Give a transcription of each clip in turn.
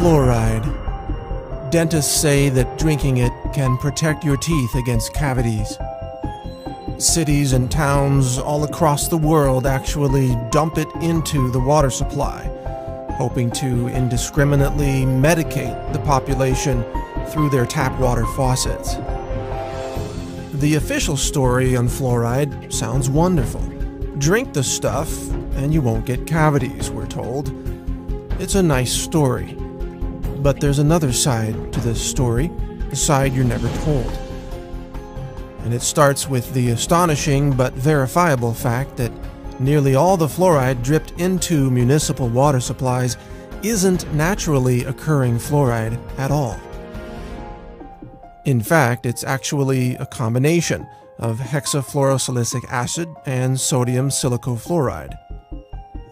Fluoride. Dentists say that drinking it can protect your teeth against cavities. Cities and towns all across the world actually dump it into the water supply, hoping to indiscriminately medicate the population through their tap water faucets. The official story on fluoride sounds wonderful. Drink the stuff and you won't get cavities, we're told. It's a nice story. But there's another side to this story, the side you're never told. And it starts with the astonishing but verifiable fact that nearly all the fluoride dripped into municipal water supplies isn't naturally occurring fluoride at all. In fact, it's actually a combination of hexafluorosilicic acid and sodium silicofluoride.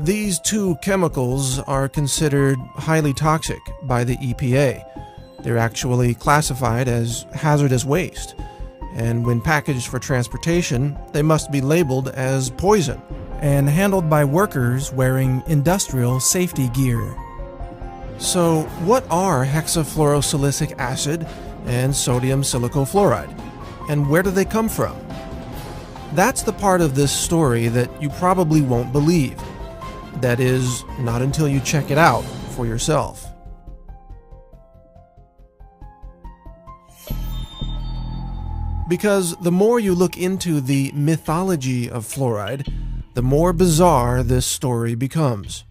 These two chemicals are considered highly toxic by the EPA. They're actually classified as hazardous waste, and when packaged for transportation, they must be labeled as poison and handled by workers wearing industrial safety gear. So, what are hexafluorosilicic acid and sodium silicofluoride, and where do they come from? That's the part of this story that you probably won't believe. That is, not until you check it out for yourself. Because the more you look into the mythology of fluoride, the more bizarre this story becomes.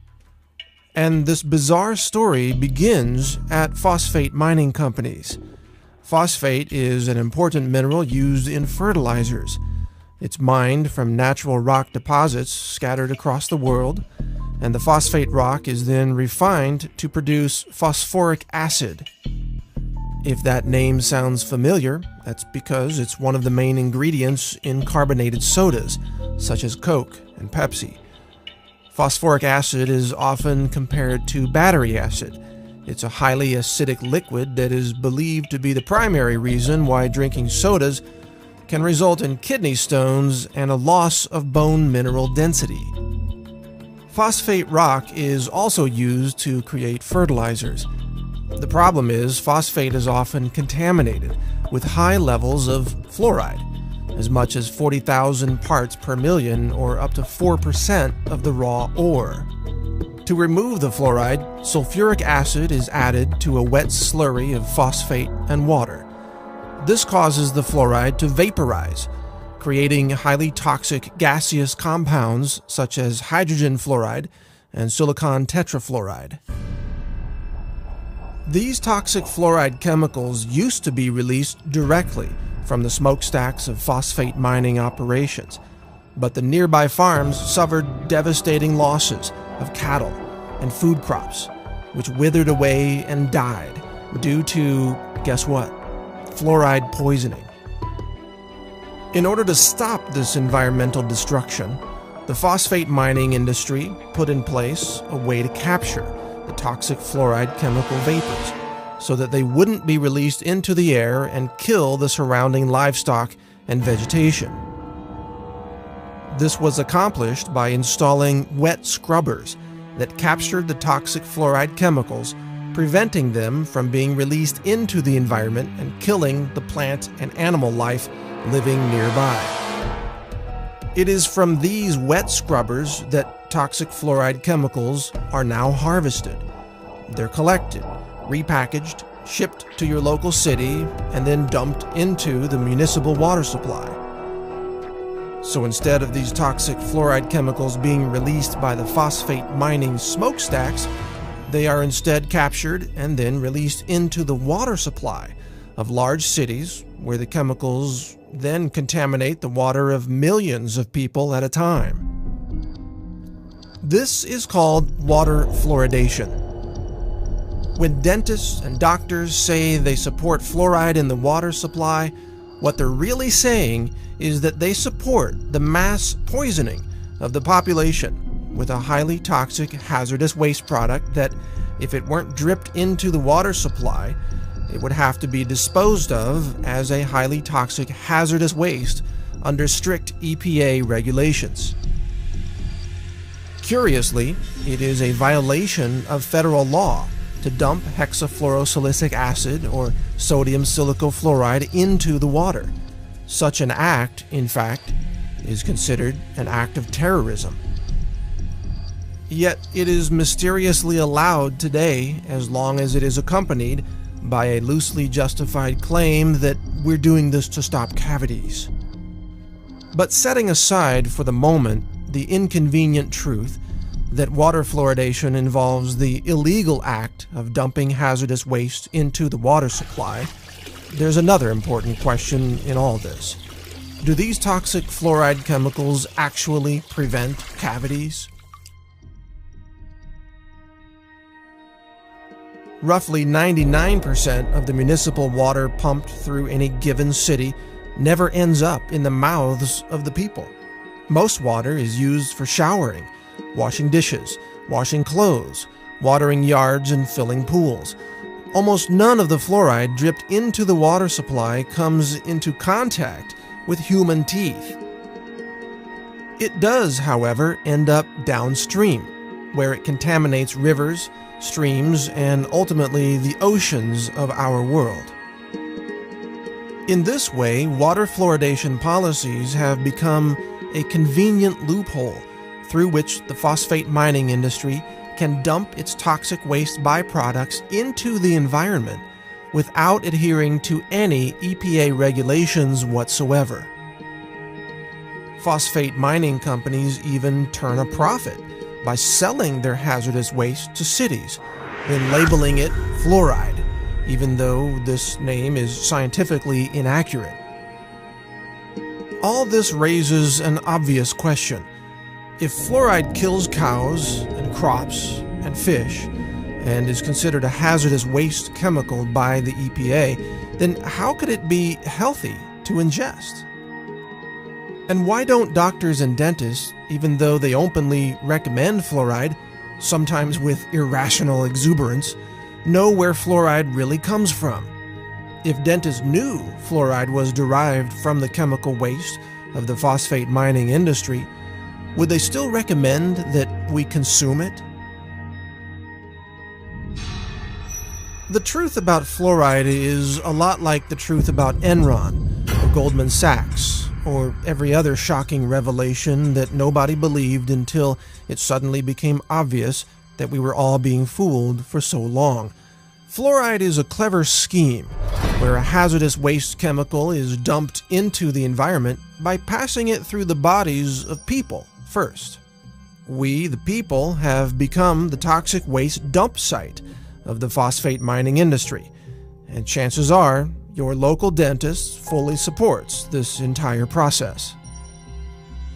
And this bizarre story begins at phosphate mining companies. Phosphate is an important mineral used in fertilizers. It's mined from natural rock deposits scattered across the world, and the phosphate rock is then refined to produce phosphoric acid. If that name sounds familiar, that's because it's one of the main ingredients in carbonated sodas, such as Coke and Pepsi. Phosphoric acid is often compared to battery acid. It's a highly acidic liquid that is believed to be the primary reason why drinking sodas can result in kidney stones and a loss of bone mineral density. Phosphate rock is also used to create fertilizers. The problem is phosphate is often contaminated with high levels of fluoride, as much as 40,000 parts per million, or up to 4% of the raw ore. To remove the fluoride, sulfuric acid is added to a wet slurry of phosphate and water. This causes the fluoride to vaporize, creating highly toxic gaseous compounds such as hydrogen fluoride and silicon tetrafluoride. These toxic fluoride chemicals used to be released directly from the smokestacks of phosphate mining operations, but the nearby farms suffered devastating losses of cattle and food crops, which withered away and died due to, guess what? Fluoride poisoning. In order to stop this environmental destruction, the phosphate mining industry put in place a way to capture the toxic fluoride chemical vapors so that they wouldn't be released into the air and kill the surrounding livestock and vegetation. This was accomplished by installing wet scrubbers that captured the toxic fluoride chemicals, preventing them from being released into the environment and killing the plant and animal life living nearby. It is from these wet scrubbers that toxic fluoride chemicals are now harvested. They're collected, repackaged, shipped to your local city, and then dumped into the municipal water supply. So instead of these toxic fluoride chemicals being released by the phosphate mining smokestacks, they are instead captured and then released into the water supply of large cities, where the chemicals then contaminate the water of millions of people at a time. This is called water fluoridation. When dentists and doctors say they support fluoride in the water supply, what they're really saying is that they support the mass poisoning of the population with a highly toxic hazardous waste product that, if it weren't dripped into the water supply, it would have to be disposed of as a highly toxic hazardous waste under strict EPA regulations. Curiously, it is a violation of federal law to dump hexafluorosilicic acid or sodium silicofluoride into the water. Such an act, in fact, is considered an act of terrorism. Yet it is mysteriously allowed today as long as it is accompanied by a loosely justified claim that we're doing this to stop cavities. But setting aside for the moment the inconvenient truth that water fluoridation involves the illegal act of dumping hazardous waste into the water supply, there's another important question in all this. Do these toxic fluoride chemicals actually prevent cavities? Roughly 99% of the municipal water pumped through any given city never ends up in the mouths of the people. Most water is used for showering, washing dishes, washing clothes, watering yards, and filling pools. Almost none of the fluoride dripped into the water supply comes into contact with human teeth. It does, however, end up downstream, where it contaminates rivers, streams, and ultimately the oceans of our world. In this way, water fluoridation policies have become a convenient loophole through which the phosphate mining industry can dump its toxic waste byproducts into the environment without adhering to any EPA regulations whatsoever. Phosphate mining companies even turn a profit by selling their hazardous waste to cities, then labeling it fluoride, even though this name is scientifically inaccurate. All this raises an obvious question. If fluoride kills cows and crops and fish and is considered a hazardous waste chemical by the EPA, then how could it be healthy to ingest? And why don't doctors and dentists, even though they openly recommend fluoride, sometimes with irrational exuberance, know where fluoride really comes from? If dentists knew fluoride was derived from the chemical waste of the phosphate mining industry, would they still recommend that we consume it? The truth about fluoride is a lot like the truth about Enron or Goldman Sachs, or every other shocking revelation that nobody believed until it suddenly became obvious that we were all being fooled for so long. Fluoride is a clever scheme where a hazardous waste chemical is dumped into the environment by passing it through the bodies of people first. We, the people, have become the toxic waste dump site of the phosphate mining industry, and chances are your local dentist fully supports this entire process.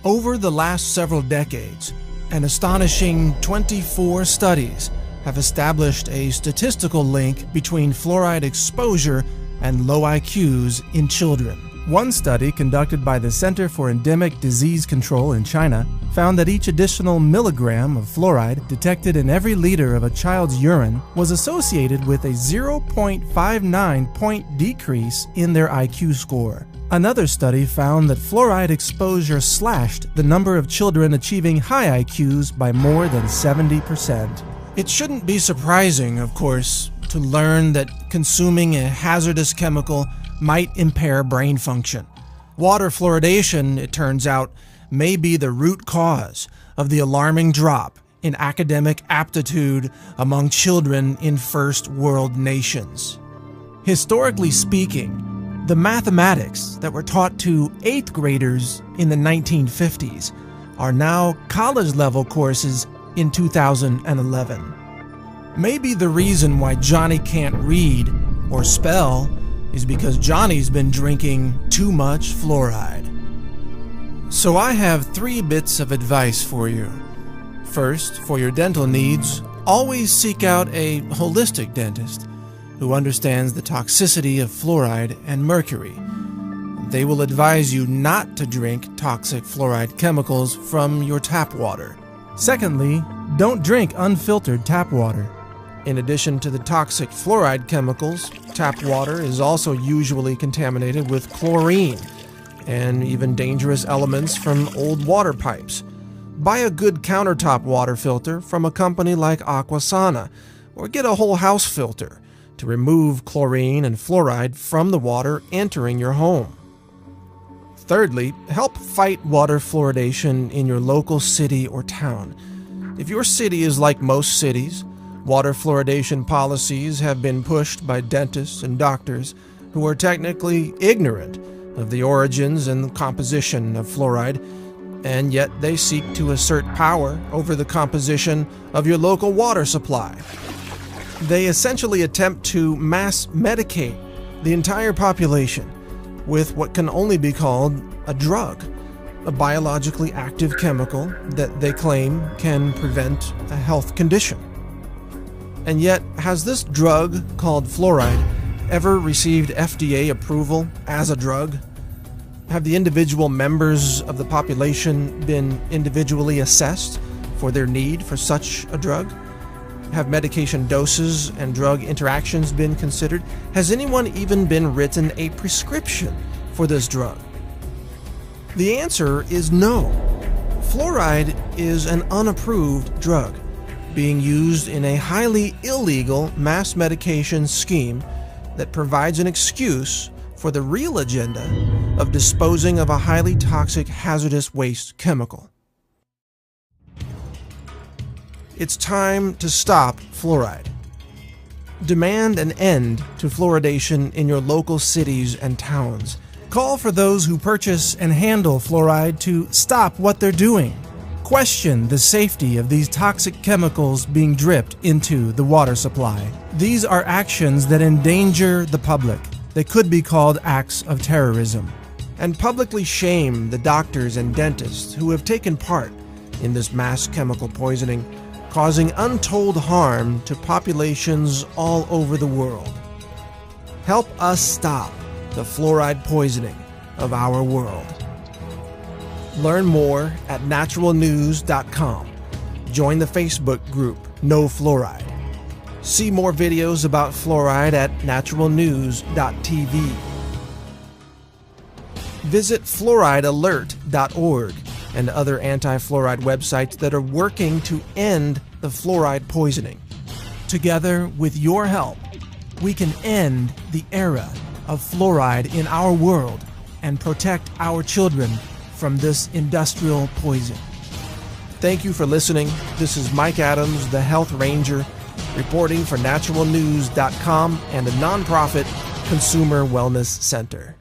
Over the last several decades, an astonishing 24 studies have established a statistical link between fluoride exposure and low IQs in children. One study conducted by the Center for Endemic Disease Control in China found that each additional milligram of fluoride detected in every liter of a child's urine was associated with a 0.59 point decrease in their IQ score. Another study found that fluoride exposure slashed the number of children achieving high IQs by more than 70%. It shouldn't be surprising, of course, to learn that consuming a hazardous chemical might impair brain function. Water fluoridation, it turns out, may be the root cause of the alarming drop in academic aptitude among children in first world nations. Historically speaking, the mathematics that were taught to 8th graders in the 1950s are now college-level courses in 2011. Maybe the reason why Johnny can't read or spell is because Johnny's been drinking too much fluoride. So I have 3 bits of advice for you. First, for your dental needs, always seek out a holistic dentist who understands the toxicity of fluoride and mercury. They will advise you not to drink toxic fluoride chemicals from your tap water. Secondly, don't drink unfiltered tap water. In addition to the toxic fluoride chemicals, tap water is also usually contaminated with chlorine and even dangerous elements from old water pipes. Buy a good countertop water filter from a company like Aquasana, or get a whole house filter to remove chlorine and fluoride from the water entering your home. Thirdly, help fight water fluoridation in your local city or town. If your city is like most cities, water fluoridation policies have been pushed by dentists and doctors who are technically ignorant of the origins and composition of fluoride, and yet they seek to assert power over the composition of your local water supply. They essentially attempt to mass medicate the entire population with what can only be called a drug, a biologically active chemical that they claim can prevent a health condition. And yet, has this drug called fluoride ever received FDA approval as a drug? Have the individual members of the population been individually assessed for their need for such a drug? Have medication doses and drug interactions been considered? Has anyone even been written a prescription for this drug? The answer is no. Fluoride is an unapproved drug being used in a highly illegal mass medication scheme that provides an excuse for the real agenda of disposing of a highly toxic, hazardous waste chemical. It's time to stop fluoride. Demand an end to fluoridation in your local cities and towns. Call for those who purchase and handle fluoride to stop what they're doing. Question the safety of these toxic chemicals being dripped into the water supply. These are actions that endanger the public. They could be called acts of terrorism. And publicly shame the doctors and dentists who have taken part in this mass chemical poisoning, causing untold harm to populations all over the world. Help us stop the fluoride poisoning of our world. Learn more at naturalnews.com. Join the Facebook group No Fluoride. See more videos about fluoride at naturalnews.tv. Visit fluoridealert.org and other anti-fluoride websites that are working to end the fluoride poisoning. Together, with your help, we can end the era of fluoride in our world and protect our children from this industrial poison. Thank you for listening. This is Mike Adams, the Health Ranger, reporting for naturalnews.com and a nonprofit consumer wellness center.